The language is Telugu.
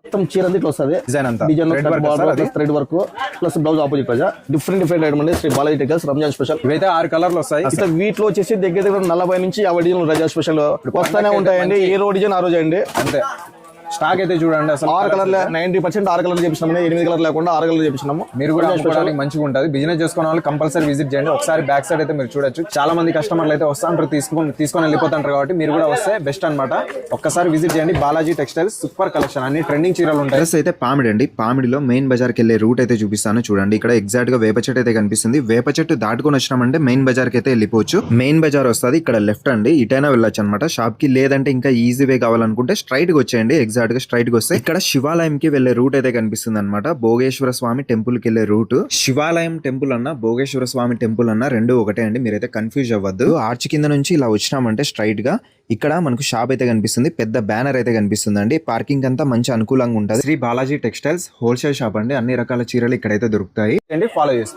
మొత్తం చీర అంతా ఇట్లా వస్తుంది. Design thread work plus blouse opposite prize. Different item అండి. Shri Balaji textiles Ramzan special. ఇవైతే 6 కలర్లు వస్తాయి. ఇట్లా వీటిలో వచ్చేసి దగ్గర 40 నుంచి 50 డిజైన్ రంజాన్ స్పెషల్ వస్తానే ఉంటాయండి. ఏ రోజు డిజైన్ ఆ రోజు అండి. అంతే. స్టాక్ అయితే చూడండి అసలు 6 కలర్ 90% 6 కలర్ చేపిస్తున్నాము. 8 కలర్ లేకుండా 6 కలర్ చేపిస్తున్నాము. మీరు కూడా అమ్ముకోవడానికి మంచిగా ఉంటుంది. బిజినెస్ చేసుకునే వాళ్ళు కంపల్సరీ విజిట్ చేయండి. ఒకసారి బ్యాక్ సైడ్ అయితే మీరు చూడొచ్చు. చాలా మంది కస్టమర్లు అయితే వస్తాంటారు, తీసుకొని వెళ్ళిపోతుంటారు. కాబట్టి మీరు కూడా వస్తే బెస్ట్ అనమాట. ఒక్కసారి విజిట్ చేయండి. బాలాజీ టెక్స్టైల్స్ సూపర్ కలెక్షన్, అన్ని ట్రెండింగ్ చీరలు ఉంటాయి. డ్రెస్ అయితే పామిడి అండి. పామిడిలో మెయిన్ బజార్కి వెళ్ళే రూట్ అయితే చూపిస్తాను చూడండి. ఇక్కడ ఎగ్జాక్ట్ గా వేప చెట్టు అయితే కనిపిస్తుంది. వేప చెట్టు దాటుకొని వచ్చినామంటే మెయిన్ బజార్ కి అయితే వెళ్ళిపోవచ్చు. మెయిన్ బజార్ వస్తుంది ఇక్కడ లెఫ్ట్ అండి. ఇటైనా వెళ్ళొచ్చు అనమాట షాప్ కి. లేదంటే ఇంకా ఈజీ వే కావాలనుకుంటే స్ట్రైట్ గా వచ్చేయండి. ఎగ్జాక్ట్ గా స్ట్రైట్ గా వస్తే ఇక్కడ శివాలయంకి వెళ్లే రూట్ అయితే కనిపిస్తుంది అనమాట. భోగేశ్వర స్వామి టెంపుల్ కి వెళ్లే రూట్. శివాలయం టెంపుల్ అన్న భోగేశ్వర స్వామి టెంపుల్ అన్న రెండు ఒకటే అండి. మీరైతే కన్ఫ్యూజ్ అవ్వద్దు. ఆర్చ్ కింద నుంచి ఇలా వచ్చినామంటే స్ట్రైట్ గా ఇక్కడ మనకు షాప్ అయితే కనిపిస్తుంది. పెద్ద బ్యానర్ అయితే కనిపిస్తుంది అండి. పార్కింగ్ అంతా మంచి అనుకూలంగా ఉంటుంది. Shri Balaji textiles wholesale shop అండి. అన్ని రకాల చీరలు ఇక్కడైతే దొరుకుతాయి. ఫాలో చేసుకోండి.